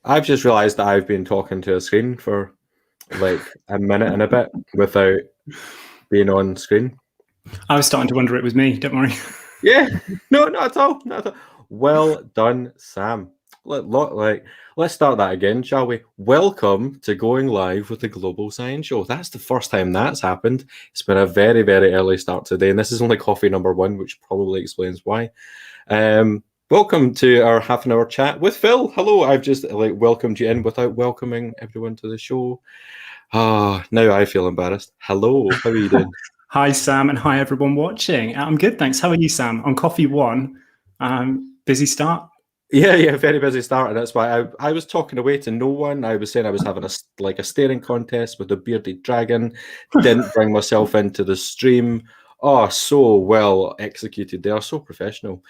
I've just realised that I've been talking to a screen for like a minute and a bit without being on screen. I was starting to wonder it was me. Don't worry. Yeah, no, not at all. Not at all. Well done, Sam. Let's start that again, shall we? Welcome to going live with the Global Science Show. That's the first time that's happened. It's been a very, very early start today, and this is only coffee number one, which probably explains why. Welcome to our half-an-hour chat with Phil. Hello, I've just welcomed you in without welcoming everyone to the show. Now I feel embarrassed. Hello, how are you doing? Hi, Sam, and hi, everyone watching. I'm good, thanks. How are you, Sam? On coffee one, busy start? Yeah, very busy start, and that's why I was talking away to no one. I was saying I was having a staring contest with a bearded dragon. Didn't bring myself into the stream. Oh, so well executed. They are so professional.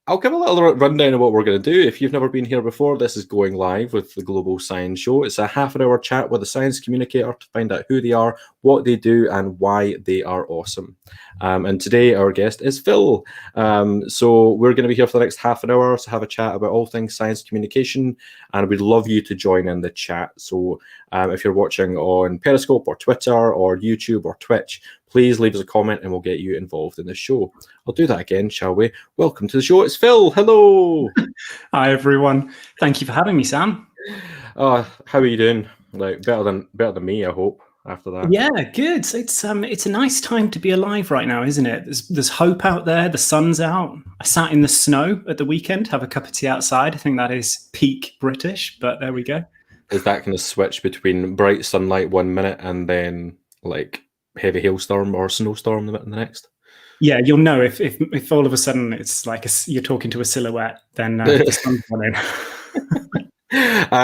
I'll give a little rundown of what we're going to do. If you've never been here before, this is going live with the Global Science Show. It's a half-an-hour chat with a science communicator to find out who they are, what they do, and why they are awesome. And today our guest is Phil. So we're going to be here for the next half an hour to have a chat about all things science communication, and we'd love you to join in the chat. So if you're watching on Periscope or Twitter or YouTube or Twitch, please leave us a comment and we'll get you involved in the show. I'll do that again, shall we? Welcome to the show. It's Phil. Hello. Hi, everyone. Thank you for having me, Sam. Oh, how are you doing? Better than me, I hope. After that, yeah, good. It's a nice time to be alive right now, isn't it? There's hope out there. The sun's out. I sat in the snow at the weekend, have a cup of tea outside. I think that is peak British, but there we go. Is that kind of switch between bright sunlight 1 minute and then like heavy hailstorm or snowstorm the next? Yeah, you'll know if all of a sudden it's like you're talking to a silhouette, then the sun's running.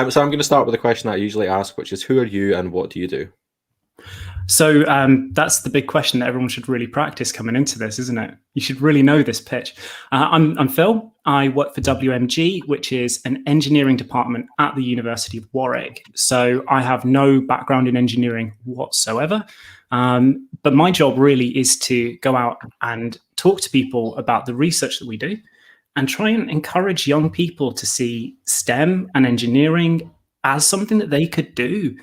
So I'm going to start with a question that I usually ask, which is, who are you and what do you do? So that's the big question that everyone should really practice coming into this, isn't it? You should really know this pitch. I'm Phil. I work for WMG, which is an engineering department at the University of Warwick. So I have no background in engineering whatsoever. But my job really is to go out and talk to people about the research that we do and try and encourage young people to see STEM and engineering as something that they could do.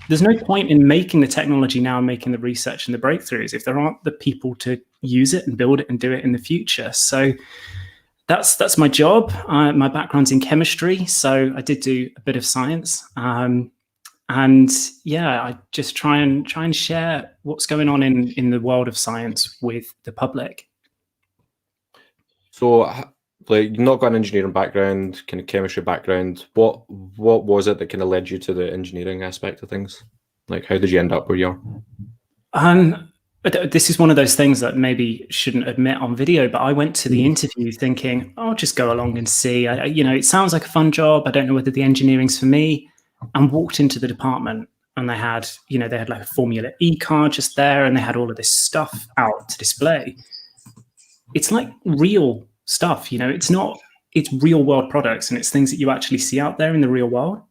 There's no point in making the technology now and making the research and the breakthroughs if there aren't the people to use it and build it and do it in the future. So that's my job. My background's in chemistry, so I did do a bit of science. And yeah, I just try and share what's going on in the world of science with the public. So, you've not got an engineering background, kind of chemistry background. What was it that kind of led you to the engineering aspect of things? Like, how did you end up where you are? This is one of those things that maybe shouldn't admit on video, but I went to the interview thinking, I'll just go along and see. It sounds like a fun job. I don't know whether the engineering's for me. And walked into the department, and they had like a Formula E car just there, and they had all of this stuff out to display. It's like real stuff, it's real world products, and it's things that you actually see out there in the real world.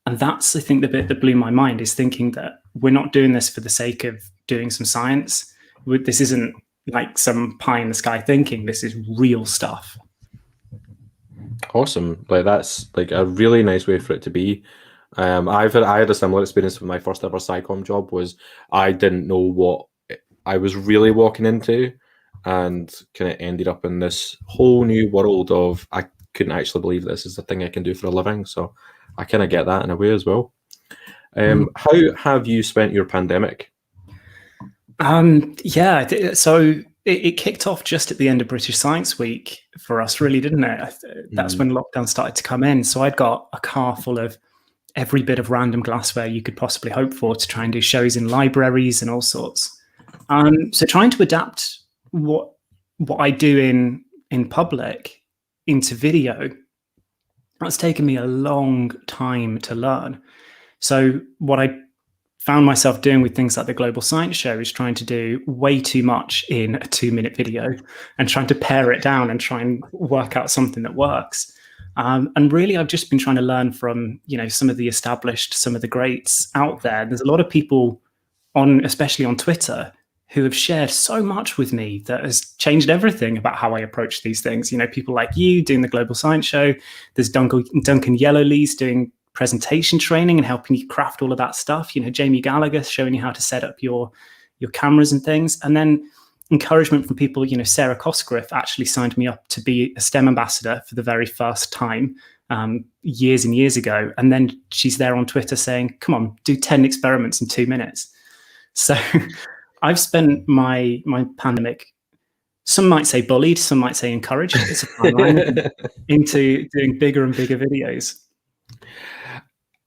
And that's, I think, the bit that blew my mind, is thinking that we're not doing this for the sake of doing some science. This isn't like some pie in the sky thinking. This is real stuff. Awesome. That's like a really nice way for it to be. I had a similar experience with my first ever SciComm job. Was I didn't know what I was really walking into, and kind of ended up in this whole new world of, I couldn't actually believe this is the thing I can do for a living. So I kind of get that in a way as well. How have you spent your pandemic? So it kicked off just at the end of British Science Week for us, really, didn't it? That's when lockdown started to come in. So I'd got a car full of every bit of random glassware you could possibly hope for to try and do shows in libraries and all sorts. So trying to adapt what I do in public into video, that's taken me a long time to learn. So what I found myself doing with things like the Global Science Show is trying to do way too much in a 2-minute video and trying to pare it down and try and work out something that works. And really, I've just been trying to learn from, some of the established, some of the greats out there. There's a lot of people especially on Twitter, who have shared so much with me that has changed everything about how I approach these things. You know, people like you doing the Global Science Show. There's Duncan Yellowlees doing presentation training and helping you craft all of that stuff. You know, Jamie Gallagher showing you how to set up your cameras and things. And then encouragement from people, you know, Sarah Cosgriff actually signed me up to be a STEM ambassador for the very first time years and years ago. And then she's there on Twitter saying, come on, do 10 experiments in 2 minutes. So I've spent my pandemic, some might say bullied, some might say encouraged, it's a fine line, into doing bigger and bigger videos.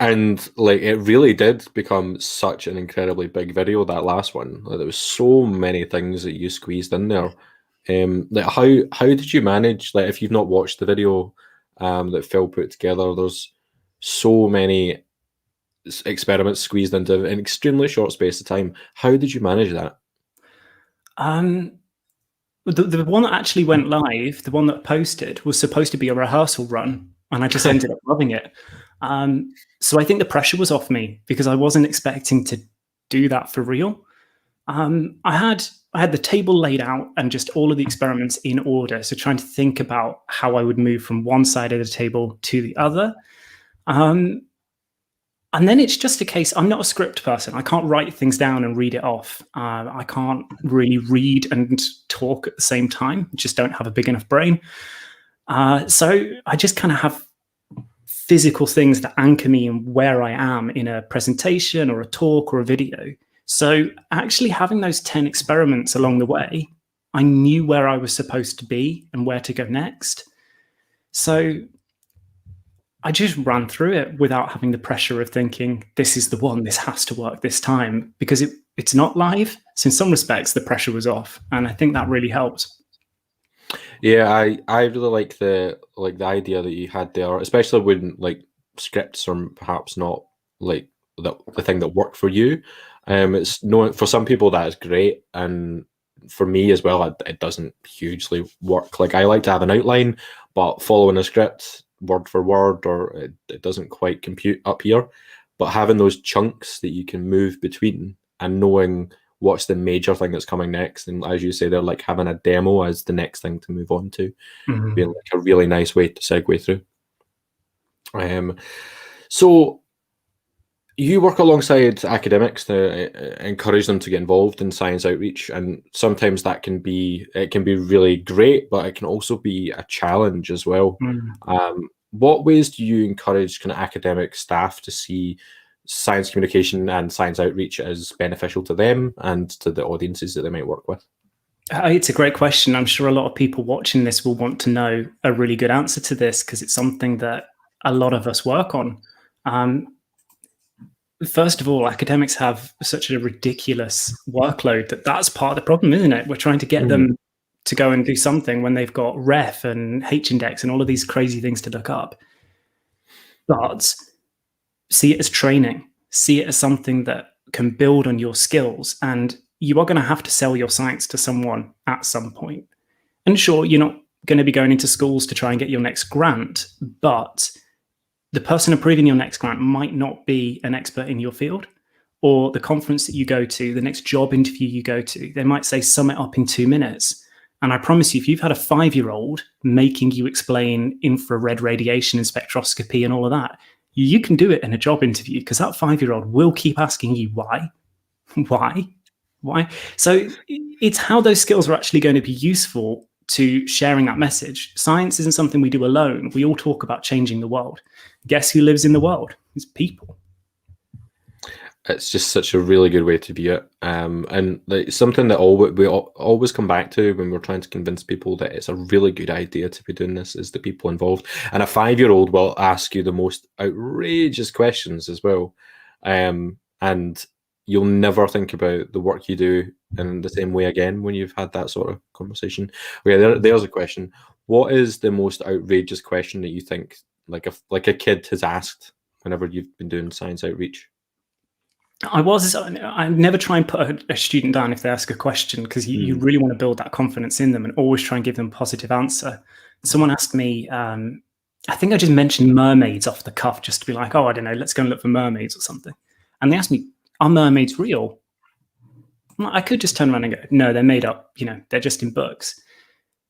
And like, it really did become such an incredibly big video, that last one. Like, there was so many things that you squeezed in there. Like, how did you manage, like, if you've not watched the video that Phil put together, there's so many experiments squeezed into an extremely short space of time. How did you manage that? The one that actually went live, the one that posted, was supposed to be a rehearsal run, and I just ended up loving it. So I think the pressure was off me because I wasn't expecting to do that for real. I had the table laid out and just all of the experiments in order. So trying to think about how I would move from one side of the table to the other. And then it's just a case, I'm not a script person. I can't write things down and read it off. I can't really read and talk at the same time. I just don't have a big enough brain. So I just kind of have physical things that anchor me in where I am in a presentation or a talk or a video. So actually having those 10 experiments along the way, I knew where I was supposed to be and where to go next. So I just ran through it without having the pressure of thinking, this is the one, this has to work this time, because it's not live. So in some respects, the pressure was off. And I think that really helped. Yeah, I really like the idea that you had there, especially when like scripts are perhaps not like the thing that worked for you. It's no, for some people that is great, and for me as well, it doesn't hugely work. Like, I like to have an outline, but following a script word for word, or it doesn't quite compute up here. But having those chunks that you can move between and knowing what's the major thing that's coming next, and as you say, they're like having a demo as the next thing to move on to, being like a really nice way to segue through. So you work alongside academics to encourage them to get involved in science outreach, and sometimes that can be really great, but it can also be a challenge as well. What ways do you encourage kind of academic staff to see science communication and science outreach as beneficial to them and to the audiences that they might work with? It's a great question. I'm sure a lot of people watching this will want to know a really good answer to this, because it's something that a lot of us work on. First of all, academics have such a ridiculous workload that's part of the problem, isn't it? We're trying to get them to go and do something when they've got ref and H-index and all of these crazy things to look up. But see it as training. See it as something that can build on your skills. And you are going to have to sell your science to someone at some point. And sure, you're not going to be going into schools to try and get your next grant, but the person approving your next grant might not be an expert in your field, or the conference that you go to, the next job interview you go to, they might say, sum it up in 2 minutes. And I promise you, if you've had a 5-year-old making you explain infrared radiation and spectroscopy and all of that, you can do it in a job interview, because that 5-year-old will keep asking you why. So it's how those skills are actually going to be useful to sharing that message. Science isn't something we do alone. We all talk about changing the world. Guess who lives in the world? It's people. It's just such a really good way to view it, and like something that we always come back to when we're trying to convince people that it's a really good idea to be doing this is the people involved. And a 5-year-old will ask you the most outrageous questions as well, and you'll never think about the work you do in the same way again when you've had that sort of conversation. Okay, there's a question. What is the most outrageous question that you think like a kid has asked whenever you've been doing science outreach? I never try and put a student down if they ask a question, because you really want to build that confidence in them and always try and give them a positive answer. Someone asked me, I think I just mentioned mermaids off the cuff just to be like, oh, I don't know, let's go and look for mermaids or something. And they asked me, are mermaids real? I could just turn around and go, no, they're made up, they're just in books.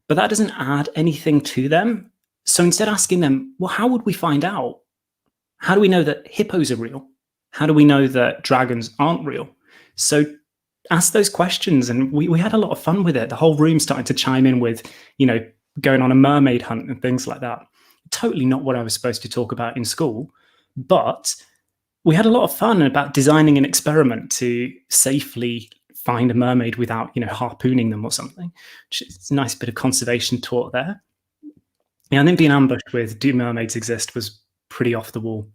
But that doesn't add anything to them. So instead asking them, well, how would we find out? How do we know that hippos are real? How do we know that dragons aren't real? So ask those questions. And we had a lot of fun with it. The whole room started to chime in with, going on a mermaid hunt and things like that. Totally not what I was supposed to talk about in school. But we had a lot of fun about designing an experiment to safely find a mermaid without, harpooning them or something. It's a nice bit of conservation taught there. Yeah, and then being ambushed with "Do mermaids exist?" was pretty off the wall.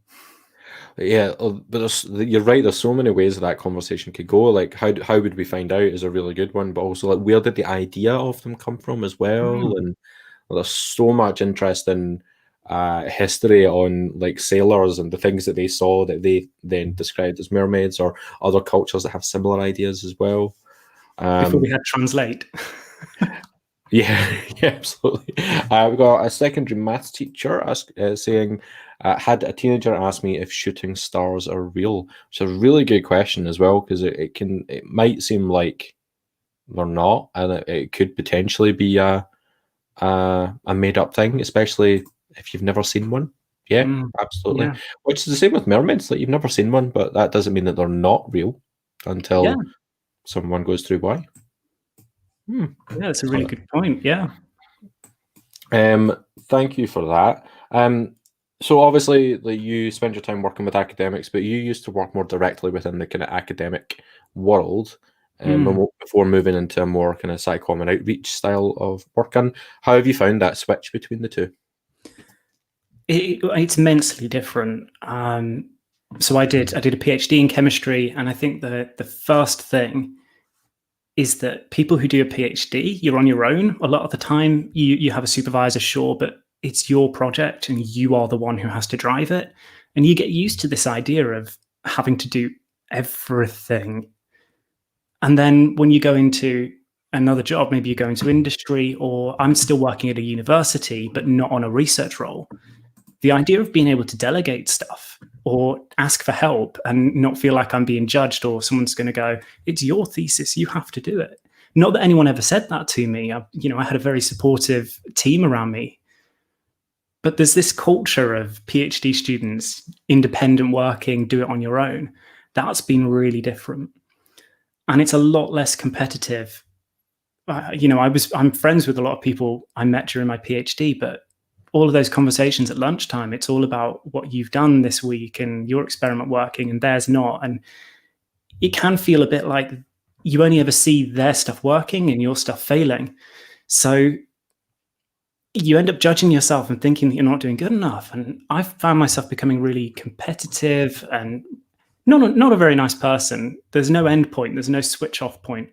Yeah, but you're right. There's so many ways that conversation could go. Like, how would we find out is a really good one, but also like, where did the idea of them come from as well? And there's so much interest in history on like sailors and the things that they saw that they then described as mermaids, or other cultures that have similar ideas as well. Before we had Translate. Yeah, absolutely. We've got a secondary maths teacher saying, had a teenager ask me if shooting stars are real. It's a really good question as well, because it might seem like they're not, and it could potentially be a made up thing, especially if you've never seen one. Yeah, absolutely. Yeah. Which is the same with mermaids. Like, you've never seen one, but that doesn't mean that they're not real until someone goes through why. Yeah, that's a really good point. Yeah. Thank you for that. So obviously, like, you spend your time working with academics, but you used to work more directly within the kind of academic world before moving into a more kind of psychom and outreach style of working. How have you found that switch between the two? It's immensely different. So I did a PhD in chemistry, and I think the first thing is that people who do a PhD, you're on your own. A lot of the time, you have a supervisor, sure, but it's your project and you are the one who has to drive it. And you get used to this idea of having to do everything. And then when you go into another job, maybe you go into industry, or I'm still working at a university, but not on a research role. The idea of being able to delegate stuff or ask for help and not feel like I'm being judged, or someone's going to go, it's your thesis, you have to do it. Not that anyone ever said that to me. I had a very supportive team around me. But there's this culture of PhD students, independent working, do it on your own. That's been really different. And it's a lot less competitive. I'm friends with a lot of people I met during my PhD, but all of those conversations at lunchtime, it's all about what you've done this week and your experiment working and theirs not. And it can feel a bit like you only ever see their stuff working and your stuff failing. So you end up judging yourself and thinking that you're not doing good enough. And I've found myself becoming really competitive and not a very nice person. There's no end point. There's no switch off point.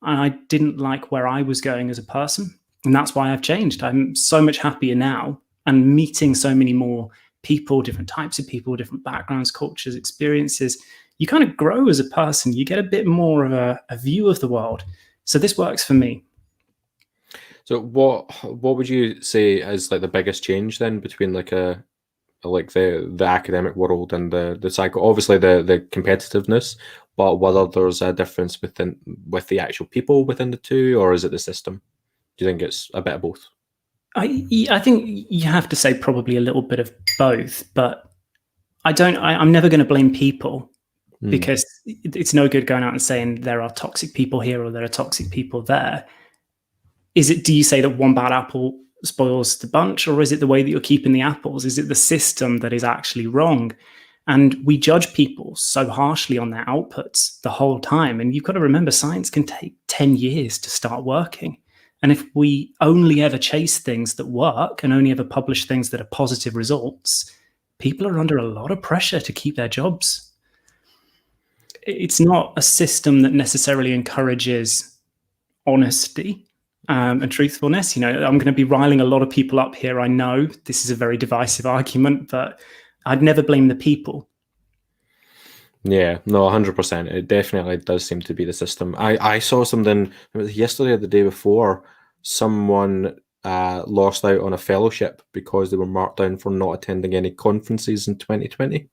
And I didn't like where I was going as a person. And that's why I've changed. I'm so much happier now, and meeting so many more people, different types of people, different backgrounds, cultures, experiences. You kind of grow as a person. You get a bit more of a view of the world. So this works for me. So what would you say is like the biggest change then between like the academic world and the psycho? Obviously the competitiveness, but whether there's a difference with the actual people within the two, or is it the system? Do you think it's a bit of both? I think you have to say probably a little bit of both, but I'm never going to blame people, because it's no good going out and saying there are toxic people here or there are toxic people there. Do you say that one bad apple spoils the bunch, or is it the way that you're keeping the apples? Is it the system that is actually wrong? And we judge people so harshly on their outputs the whole time. And you've got to remember, science can take 10 years to start working. And if we only ever chase things that work and only ever publish things that are positive results, people are under a lot of pressure to keep their jobs. It's not a system that necessarily encourages honesty and truthfulness. I'm going to be riling a lot of people up here. I know this is a very divisive argument, but I'd never blame the people. Yeah, no, 100%. It definitely does seem to be the system. I saw something, it was yesterday or the day before, someone lost out on a fellowship because they were marked down for not attending any conferences in 2020.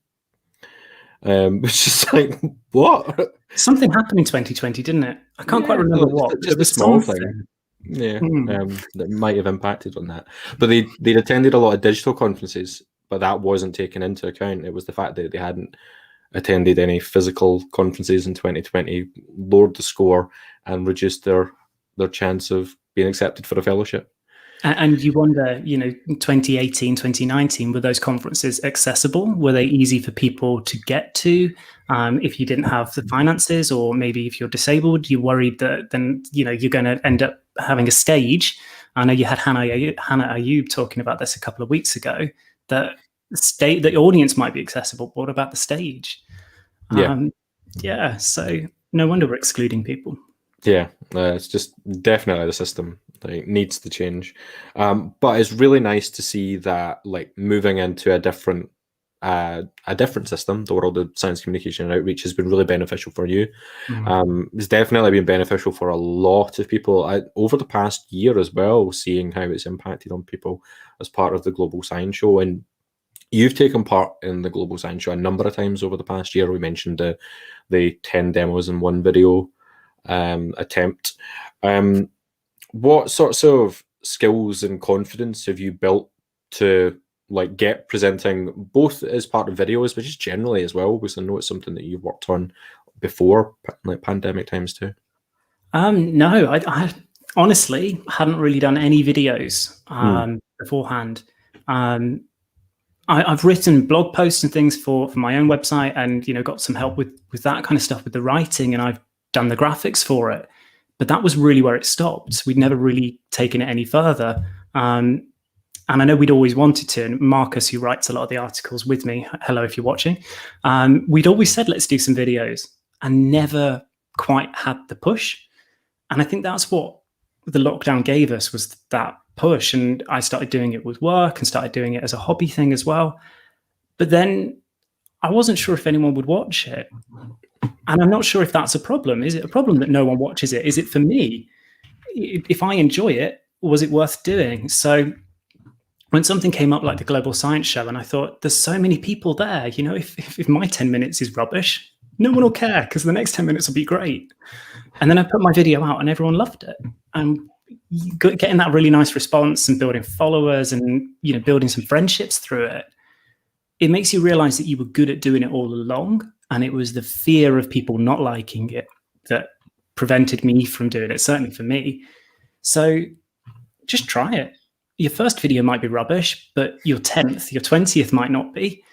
Which is like, what? Something happened in 2020, didn't it? I can't quite remember what. But Just there a was small something. thing. Yeah, Mm. that might have impacted on that. But they'd attended a lot of digital conferences, but that wasn't taken into account. It was the fact that they hadn't attended any physical conferences in 2020, lowered the score and reduced their chance of being accepted for a fellowship. And you wonder, 2018, 2019, were those conferences accessible? Were they easy for people to get to? If you didn't have the finances, or maybe if you're disabled, you worried that then, you're going to end up having a stage. I know you had Hannah Ayub talking about this a couple of weeks ago, that the audience might be accessible. But what about the stage? Yeah. So no wonder we're excluding people. Yeah, it's just definitely the system needs to change. But it's really nice to see that moving into a different system, the world of science communication and outreach, has been really beneficial for you. It's definitely been beneficial for a lot of people over the past year as well, seeing how it's impacted on people as part of the Global Science Show. And you've taken part in the Global Science Show a number of times over the past year. We mentioned the 10 demos in one video attempt. What sorts of skills and confidence have you built to get presenting, both as part of videos, but just generally as well? Because I know it's something that you've worked on before, pandemic times too. No, I honestly hadn't really done any videos beforehand. I've written blog posts and things for my own website, and got some help with that kind of stuff, with the writing, and I've done the graphics for it. But that was really where it stopped. We'd never really taken it any further. And I know we'd always wanted to. And Marcus, who writes a lot of the articles with me, hello if you're watching, we'd always said, let's do some videos, and never quite had the push. And I think that's what the lockdown gave us, was that push. And I started doing it with work and started doing it as a hobby thing as well. But then I wasn't sure if anyone would watch it. And I'm not sure if that's a problem. Is it a problem that no one watches it? Is it for me? If I enjoy it, was it worth doing? So when something came up like the Global Science Show, and I thought, there's so many people there, if my 10 minutes is rubbish, no one will care, because the next 10 minutes will be great. And then I put my video out and everyone loved it. And getting that really nice response and building followers and, building some friendships through it, it makes you realize that you were good at doing it all along. And it was the fear of people not liking it that prevented me from doing it, certainly for me. So just try it. Your first video might be rubbish, but your 10th, your 20th might not be.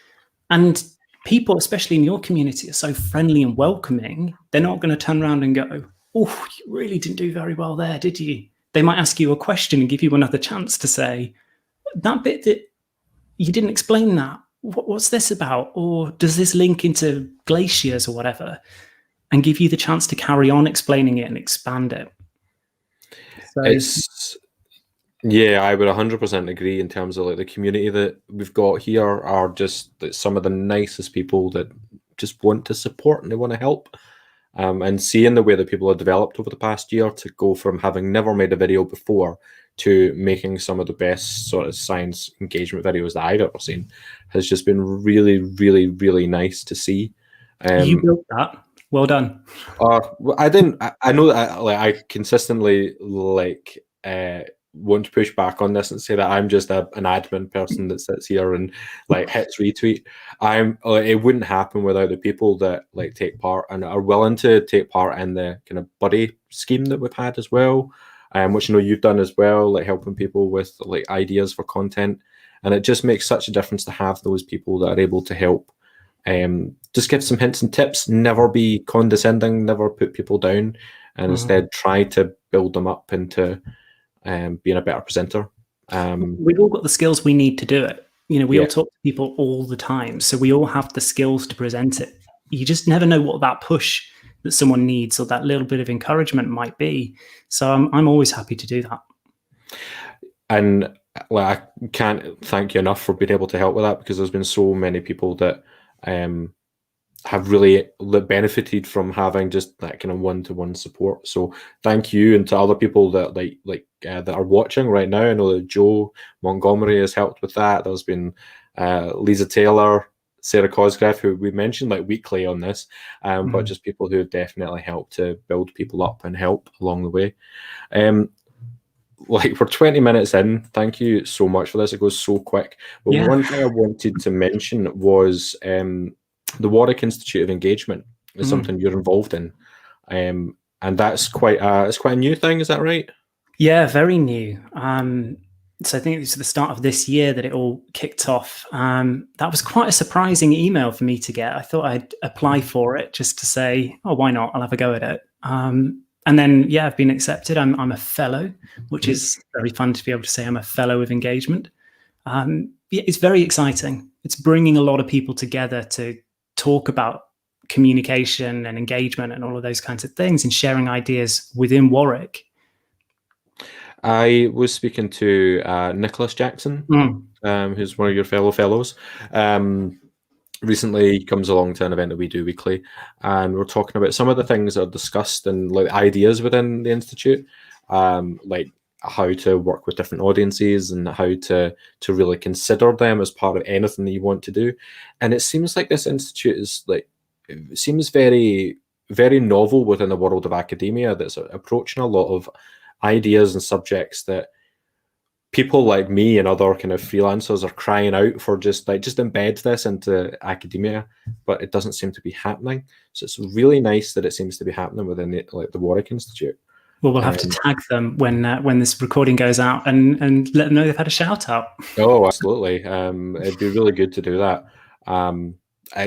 And people, especially in your community, are so friendly and welcoming. They're not going to turn around and go, oh, you really didn't do very well there, did you? They might ask you a question and give you another chance to say, that bit that you didn't explain that, what's this about? Or does this link into glaciers or whatever? And give you the chance to carry on explaining it and expand it. So, yeah, I would 100% agree in terms of the community that we've got here are just some of the nicest people that just want to support and they want to help. And seeing the way that people have developed over the past year, to go from having never made a video before to making some of the best sort of science engagement videos that I've ever seen, has just been really, really, really nice to see. You built that. Well done. I didn't. I know that I consistently want to push back on this and say that I'm just an admin person that sits here and hits retweet. It wouldn't happen without the people that take part and are willing to take part in the kind of buddy scheme that we've had as well, which you've done as well, helping people with ideas for content. And it just makes such a difference to have those people that are able to help. Just give some hints and tips, never be condescending, never put people down, and instead try to build them up into being a better presenter. We've all got the skills we need to do it. We all talk to people all the time, so we all have the skills to present it. You just never know what that push that someone needs or that little bit of encouragement might be. So I'm always happy to do that. And I can't thank you enough for being able to help with that, because there's been so many people that have really benefited from having just that kind of one-to-one support. So thank you, and to other people that that are watching right now. I know that Joe Montgomery has helped with that. There's been Lisa Taylor, Sarah Cosgrave, who we mentioned like weekly on this, but just people who have definitely helped to build people up and help along the way. Like we're 20 minutes in. Thank you so much for this. It goes so quick. But one thing I wanted to mention was the Warwick Institute of Engagement is something you're involved in, and that's quite a new thing. Is that right? Yeah, very new. So I think it's the start of this year that it all kicked off. That was quite a surprising email for me to get. I thought I'd apply for it just to say, oh, why not? I'll have a go at it. And then, yeah, I've been accepted. I'm a fellow, which is very fun to be able to say I'm a fellow of engagement. It's very exciting. It's bringing a lot of people together to talk about communication and engagement and all of those kinds of things and sharing ideas within Warwick. I was speaking to Nicholas Jackson, who's one of your fellows. Recently, he comes along to an event that we do weekly, and we're talking about some of the things that are discussed and like ideas within the institute, like how to work with different audiences and how to really consider them as part of anything that you want to do. And it seems like this institute is like, it seems very, very novel within the world of academia, that's approaching a lot of ideas and subjects that people like me and other kind of freelancers are crying out for, just embed this into academia, but it doesn't seem to be happening. So it's really nice that it seems to be happening within the Warwick Institute. Well, we'll have to tag them when this recording goes out and let them know they've had a shout out. Oh, absolutely. It'd be really good to do that.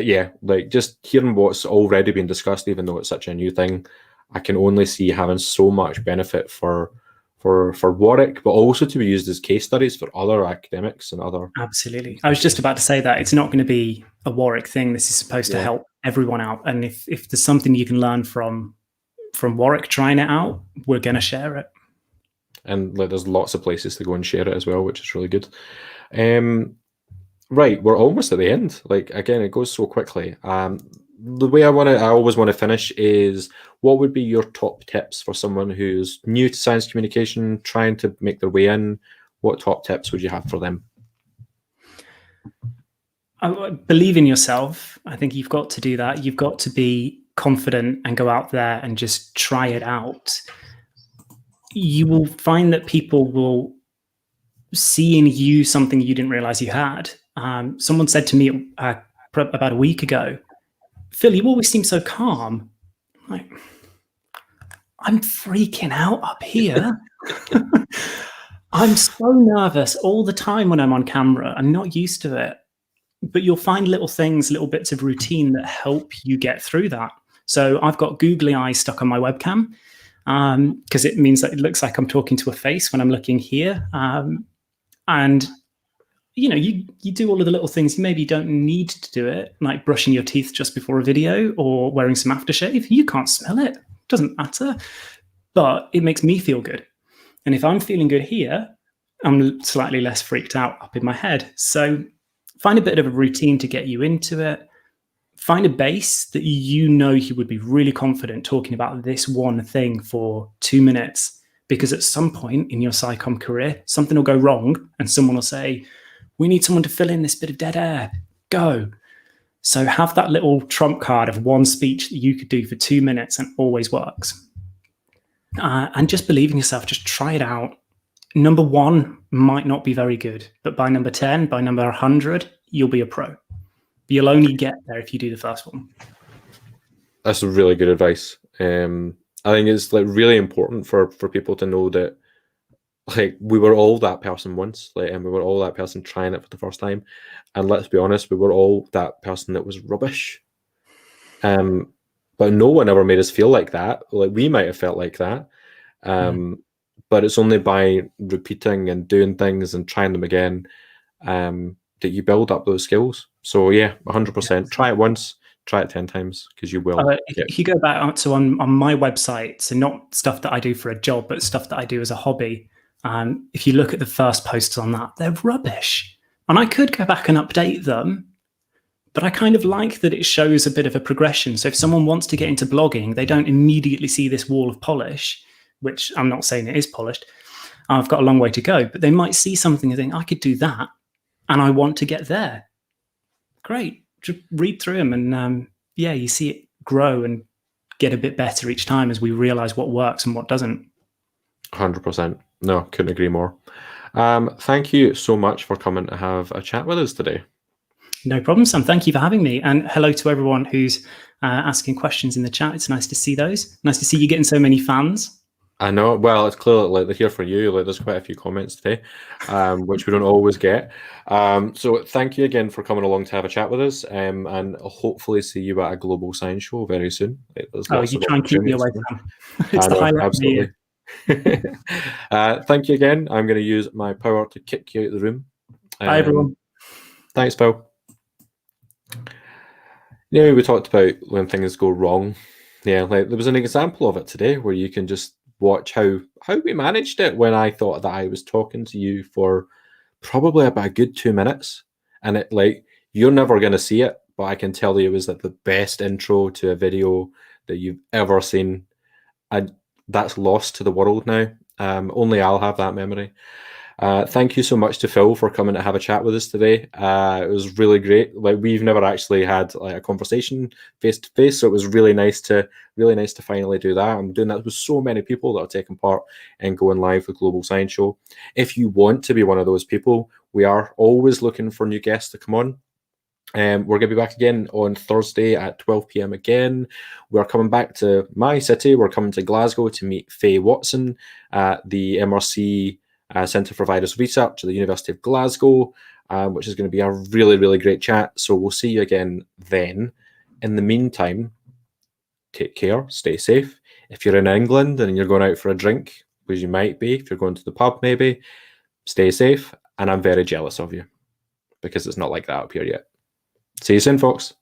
Yeah, like just hearing what's already been discussed, even though it's such a new thing, I can only see having so much benefit for Warwick, but also to be used as case studies for other academics and other. Absolutely. I was just about to say that it's not going to be a Warwick thing. This is supposed to help everyone out. And if there's something you can learn from Warwick trying it out, we're going to share it. And like, there's lots of places to go and share it as well, which is really good. Right, we're almost at the end. Like, again, it goes so quickly. The way I always want to finish is, what would be your top tips for someone who's new to science communication, trying to make their way in? What top tips would you have for them? Believe in yourself. I think you've got to do that. You've got to be confident and go out there and just try it out. You will find that people will see in you something you didn't realize you had. Someone said to me about a week ago, Phil, you always seem so calm. Like, I'm freaking out up here. I'm so nervous all the time when I'm on camera. I'm not used to it. But you'll find little things, little bits of routine that help you get through that. So I've got googly eyes stuck on my webcam because it means that it looks like I'm talking to a face when I'm looking here. And you know, you do all of the little things. You maybe don't need to do it, like brushing your teeth just before a video or wearing some aftershave. You can't smell it. Doesn't matter. But it makes me feel good. And if I'm feeling good here, I'm slightly less freaked out up in my head. So find a bit of a routine to get you into it. Find a base that you know you would be really confident talking about this one thing for 2 minutes. Because at some point in your SciComm career, something will go wrong and someone will say, we need someone to fill in this bit of dead air. Go. So have that little trump card of one speech that you could do for 2 minutes and always works. And just believe in yourself. Just try it out. Number 1 might not be very good, but by number 10, by number 100, you'll be a pro. But you'll only get there if you do the first one. That's really good advice. I think it's like really important for people to know that, like, we were all that person once, like, and we were all that person trying it for the first time. And let's be honest, we were all that person that was rubbish. But no one ever made us feel like that. Like, we might have felt like that. But it's only by repeating and doing things and trying them again that you build up those skills. So yeah, 100%. Try it once, try it 10 times, because you will. If you go back to on my website, so not stuff that I do for a job, but stuff that I do as a hobby, if you look at the first posts on that, they're rubbish. And I could go back and update them, but I kind of like that it shows a bit of a progression. So if someone wants to get into blogging, they don't immediately see this wall of polish, which I'm not saying it is polished. I've got a long way to go, but they might see something and think, I could do that, and I want to get there. Great. just read through them, and yeah, you see it grow and get a bit better each time as we realize what works and what doesn't. 100%. No, couldn't agree more. Thank you so much for coming to have a chat with us today. No problem, Sam. Thank you for having me. And hello to everyone who's asking questions in the chat. It's nice to see those. Nice to see you getting so many fans. I know. Well, it's clear like they're here for you. Like, there's quite a few comments today, which we don't always get. So thank you again for coming along to have a chat with us, and I'll hopefully see you at a global science show very soon. There's lots You of try and keep me away, opportunities. Sam. It's the highlight of the year. Absolutely. Thank you again. I'm going to use my power to kick you out of the room. Bye, everyone. Thanks, Bill. Yeah, we talked about when things go wrong. Yeah, like there was an example of it today where you can just watch how we managed it when I thought that I was talking to you for probably about a good 2 minutes, and it like you're never going to see it, but I can tell you it was like the best intro to a video that you've ever seen, and that's lost to the world now. Only I'll have that memory. Thank you so much to Phil for coming to have a chat with us today. It was really great. Like, we've never actually had like a conversation face to face, so it was really nice to finally do that. I'm doing that with so many people that are taking part in going live with Global Science Show. If you want to be one of those people, we are always looking for new guests to come on. We're going to be back again on Thursday at 12 p.m. again. We're coming back to my city. We're coming to Glasgow to meet Faye Watson at the MRC Centre for Virus Research at the University of Glasgow, which is going to be a really, really great chat. So we'll see you again then. In the meantime, take care, stay safe. If you're in England and you're going out for a drink, which you might be, if you're going to the pub maybe, stay safe. And I'm very jealous of you because it's not like that up here yet. See you soon, folks.